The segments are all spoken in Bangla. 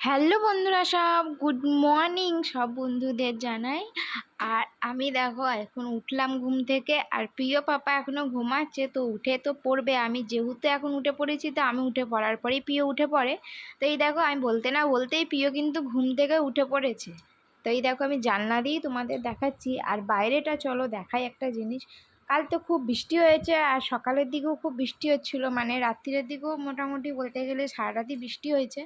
হ্যালো বন্ধুরা, সব গুড মর্নিং সব বন্ধুদের জানাই। আর আমি দেখো এখন উঠলাম ঘুম থেকে, আর প্রিয় পাপা এখনও ঘুমাচ্ছে, তো উঠে তো পড়বে। আমি যেহেতু এখন উঠে পড়েছি, তো আমি উঠে পড়ার পরেই প্রিয় উঠে পড়ে। তো এই দেখো আমি বলতে না বলতেই প্রিয় কিন্তু ঘুম থেকে উঠে পড়েছে। তো এই দেখো আমি জানলা দিয়েই তোমাদের দেখাচ্ছি। আর বাইরেটা চলো দেখাই একটা জিনিস। কাল তো খুব বৃষ্টি হয়েছে, আর সকালের দিকেও খুব বৃষ্টি হচ্ছিলো, মানে রাত্রির দিকেও মোটামুটি বলতে গেলে সারা রাতই বৃষ্টি হয়েছে।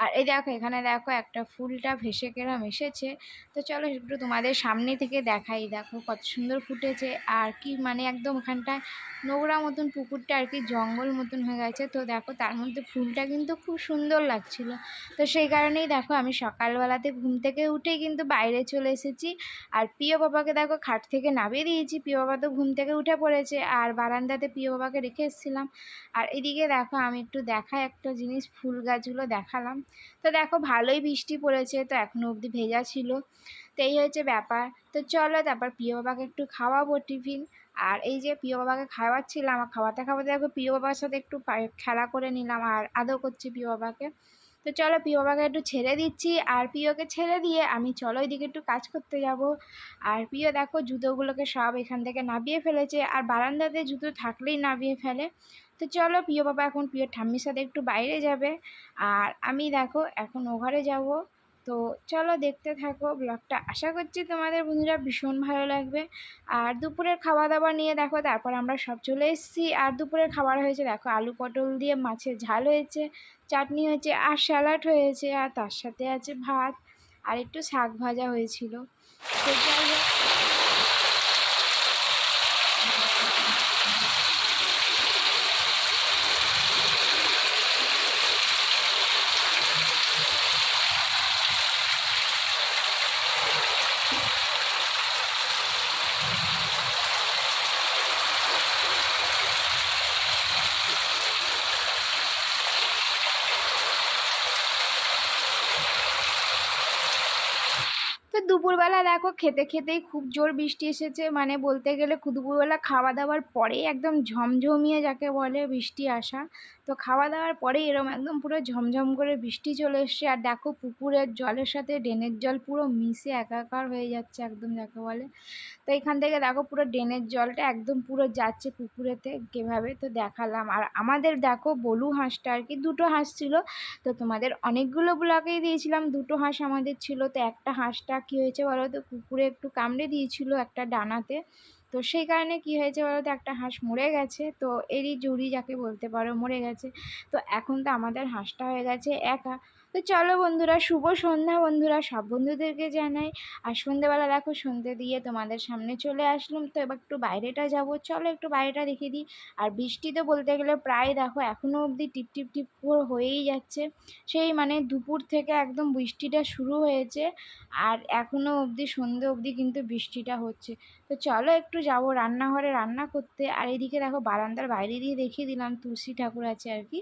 আর এই দেখো এখানে দেখো একটা ফুলটা ভেসে কেরাম এসেছে। তো চলো একটু তোমাদের সামনে থেকে দেখাই। দেখো কত সুন্দর ফুটেছে। আর কি মানে একদম ওখানটায় নোংরা মতন পুকুরটা আর কি জঙ্গল মতন হয়ে গেছে। তো দেখো তার মধ্যে ফুলটা কিন্তু খুব সুন্দর লাগছিল। তো সেই কারণেই দেখো আমি সকালবেলাতে ঘুম থেকে উঠেই কিন্তু বাইরে চলে এসেছি। আর প্রিয় বাবাকে দেখো খাট থেকে নামিয়ে দিয়েছি, প্রিয় বাবা তো ঘুম থেকে উঠে পড়েছে। আর বারান্দাতে প্রিয় বাবাকে রেখে এসেছিলাম। আর এদিকে দেখো আমি একটু দেখাই একটা জিনিস, ফুল গাছগুলো দেখালাম। তো দেখো ভালোই বৃষ্টি পড়েছে, তো এখনও অবধি ভেজা ছিল। তো এই হচ্ছে ব্যাপার। তো চলো তারপর প্রিয় বাবাকে একটু খাওয়াবো টিফিন। আর এই যে প্রিয় বাবাকে খাওয়াচ্ছিলাম, আর খাওয়াতে খাওয়াতে দেখো প্রিয় বাবার সাথে একটু খেলা করে নিলাম, আর আদর করছি প্রিয় বাবাকে। তো চলো প্রিয় বাবাকে একটু ছেড়ে দিচ্ছি, আর প্রিয়কে ছেড়ে দিয়ে আমি চলো এদিকে একটু কাজ করতে যাব। আর প্রিয় দেখো জুতোগুলোকে সব এখান থেকে নামিয়ে ফেলেছে, আর বারান্দাতে জুতো থাকলেই নামিয়ে ফেলে। তো চলো প্রিয় বাবা এখন প্রিয় ঠাম্মির সাথে একটু বাইরে যাবে, আর আমি দেখো এখন ও ঘরে যাব। তো চলো দেখতে থাকো ব্লগটা, আশা করছি তোমাদের বন্ধুরা ভীষণ ভালো লাগবে। আর দুপুরের খাওয়া দাওয়া নিয়ে দেখো তারপর আমরা সব চলে এসেছি। আর দুপুরের খাবার হয়েছে দেখো আলু পটল দিয়ে মাছের ঝাল হয়েছে, চাটনি হয়েছে, আর স্যালাড হয়েছে, আর তার সাথে আছে ভাত, আর একটু শাক ভাজা হয়েছিল। তো যাই হোক, তো দুপুরবেলা দেখো খেতে খেতেই খুব জোর বৃষ্টি এসেছে, মানে বলতে গেলে দুপুরবেলা খাওয়া দাওয়ার পরেই একদম ঝমঝমিয়ে যাকে বলে বৃষ্টি আসা। তো খাওয়া দাওয়ার পরেই এরকম একদম পুরো ঝমঝম করে বৃষ্টি চলে এসছে। আর দেখো পুকুরের জলের সাথে ড্রেনের জল পুরো মিশে একাকার হয়ে যাচ্ছে একদম যাকে বলে। তো এখান থেকে দেখো পুরো ড্রেনের জলটা একদম পুরো যাচ্ছে পুকুরেতে কীভাবে, তো দেখালাম। আর আমাদের দেখো বলু হাঁসটা আর কি, দুটো হাঁস ছিল। তো তোমাদের অনেকগুলো ব্লকেই দিয়েছিলাম, দুটো হাঁস আমাদের ছিল। তো একটা হাঁসটা কী হয়েছে বলো তো, কুকুরে একটু কামড়ে দিয়েছিল একটা ডানাতে। তো সেই কারণে কি হয়েছে বলো তো, একটা হাঁস মরে গেছে। তো এরই জুড়ি যাকে বলতে পারো মরে গেছে। তো এখন তো আমাদের হাঁসটা হয়ে গেছে একা। তো চলো বন্ধুরা, শুভ সন্ধ্যা বন্ধুরা, সব বন্ধুদেরকে জানাই। আর সন্ধ্যেবেলা দেখো সন্ধ্যে দিয়ে তোমাদের সামনে চলে আসলাম। তো এবার একটু বাইরেটা যাব, চলো একটু বাইরেটা দেখে দিই। আর বৃষ্টি তো বলতে গেলে প্রায় দেখো এখনও অবধি টিপ টিপ টিপ করে হয়েই যাচ্ছে। সেই মানে দুপুর থেকে একদম বৃষ্টিটা শুরু হয়েছে, আর এখনও অবধি সন্ধ্যে অবধি কিন্তু বৃষ্টিটা হচ্ছে। তো চলো একটু যাব রান্নাঘরে রান্না করতে। আর এদিকে দেখো বারান্দার বাইরে দিয়ে দেখিয়ে দিলাম তুলসী ঠাকুর আছে আর কি।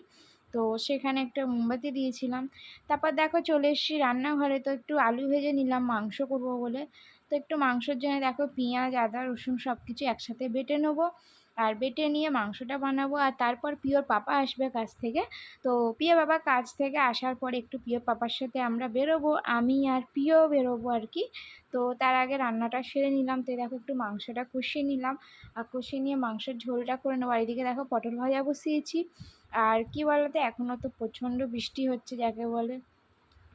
তো সেখানে একটা মোমবাতি দিয়েছিলাম। তারপর দেখো চলে এসেছি রান্নাঘরে, তো একটু আলু ভেজে নিলাম মাংস করব বলে। তো একটু মাংসের জন্য দেখো পেঁয়াজ আদা রসুন সব কিছু একসাথে বেটে নেবো। আর বেটে নিয়ে মাংসটা বানাবো। আর তারপর পিওর পাপা আসবে কাজ থেকে। তো প্রিয় বাবা কাজ থেকে আসার পর একটু প্রিয় পাপার সাথে আমরা বেরোবো, আমি আর প্রিয় বেরোবো আর কি। তো তার আগে রান্নাটা সেরে নিলাম। তো দেখো একটু মাংসটা কষিয়ে নিলাম, আর কষিয়ে নিয়ে মাংসের ঝোলটা করে নেবো। আর এদিকে দেখো পটল ভাজা বসিয়েছি। আর কি বলতো এখনও তো প্রচণ্ড বৃষ্টি হচ্ছে যাকে বলে।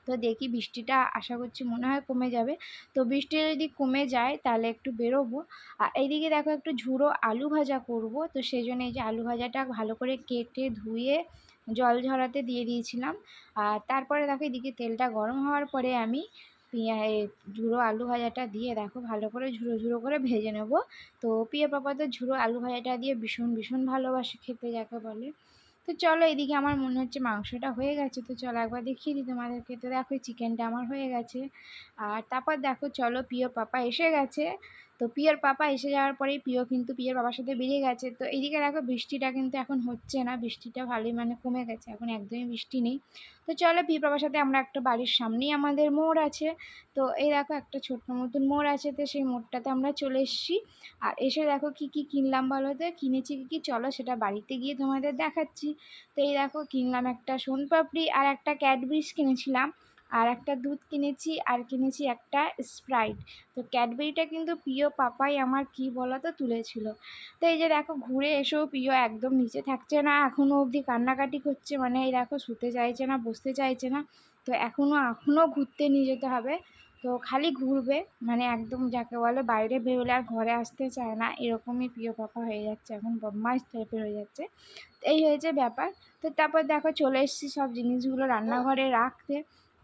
তো দেখি বৃষ্টিটা আশা করছি মনে হয় কমে যাবে। তো বৃষ্টি যদি কমে যায় তাহলে একটু বেরোবো। আর এইদিকে দেখো একটু ঝুড়ো আলু ভাজা করব। তো সেই জন্য এই যে আলু ভাজাটা ভালো করে কেটে ধুয়ে জল ঝরাতে দিয়ে দিয়েছিলাম। আর তারপরে দেখো এদিকে তেলটা গরম হওয়ার পরে আমি ঝুড়ো আলু ভাজাটা দিয়ে দেখো ভালো করে ঝুড়ো ঝুড়ো করে ভেজে নেব। তো প্রিয় পাপা তো ঝুড়ো আলু ভাজাটা দিয়ে ভীষণ ভীষণ ভালোবাসে খেতে যাকে বলে। তো চলো এদিকে আমার মনে হচ্ছে মাংসটা হয়ে গেছে, তো চলো একবার দেখিয়ে দিই তোমাদেরকে। তো দেখো চিকেনটা আমার হয়ে গেছে। আর তারপর দেখো চলো প্রিয় পাপা এসে গেছে। তো প্রিয়র পাপা এসে যাওয়ার পরেই প্রিয় কিন্তু প্রিয়র বাবার সাথে বেরিয়ে গেছে। তো এইদিকে দেখো বৃষ্টিটা কিন্তু এখন হচ্ছে না, বৃষ্টিটা ভালোই মানে কমে গেছে, এখন একদমই বৃষ্টি নেই। তো চলো প্রিয় বাবার সাথে আমরা একটা বাড়ির সামনেই আমাদের মোড় আছে। তো এই দেখো একটা ছোট্ট মতন মোড় আছে, তো সেই মোড়টাতে আমরা চলে এসেছি। আর এসে দেখো কি কি কিনলাম বলো তো, কিনেছি কি কি চলো সেটা বাড়িতে গিয়ে তোমাদের দেখাচ্ছি। তো এই দেখো কিনলাম একটা সোনপাপড়ি আর একটা ক্যাডবেরিজ কিনেছিলাম। আর একটা দুধ কিনেছি, আর কিনেছি একটা স্প্রাইট। তো ক্যাডবেরিটা কিন্তু প্রিয় পাপাই আমার কি বলো তো তুলেছিল। তো এই যে দেখো ঘুরে এসেও প্রিয় একদম নিচে থাকছে না, এখনও অবধি কান্নাকাটি করছে, মানে এই দেখো শুতে চাইছে না, বসতে চাইছে না। তো এখনও ঘুরতে নিয়ে যেতে হবে। তো খালি ঘুরবে, মানে একদম যাকে বলে বাইরে বেরোলে আর ঘরে আসতে চায় না, এরকমই প্রিয় পাপা হয়ে যাচ্ছে, এখন বদমাইশ টাইপের হয়ে যাচ্ছে। এই হয়েছে ব্যাপার। তো তারপর দেখো চলে এসেছি সব জিনিসগুলো রান্নাঘরে রাখতে।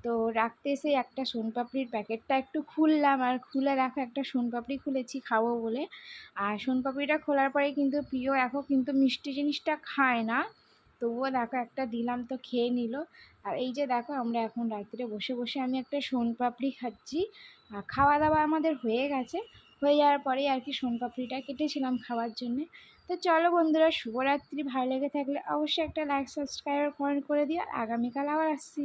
তো রাখতে এসে একটা সোনপাপড়ির প্যাকেটটা একটু খুললাম, আর খুলে দেখো একটা সোনপাপড়ি খুলেছি খাবো বলে। আর সোনপাপড়িটা খোলার পরে কিন্তু প্রিয় এখন কিন্তু মিষ্টি জিনিসটা খায় না, তবুও দেখো একটা দিলাম তো খেয়ে নিল। আর এই যে দেখো আমরা এখন রাত্রে বসে বসে আমি একটা সোনপাপড়ি খাচ্ছি। আর খাওয়া দাওয়া আমাদের হয়ে গেছে, হয়ে যাওয়ার পরেই আর কি সোনপাপড়িটা কেটেছিলাম খাওয়ার জন্যে। তো চলো বন্ধুরা, শুভরাত্রি। ভালো লেগে থাকলে অবশ্যই একটা লাইক, সাবস্ক্রাইব আর কমেন্ট করে দিও। আগামীকাল আবার আসছি।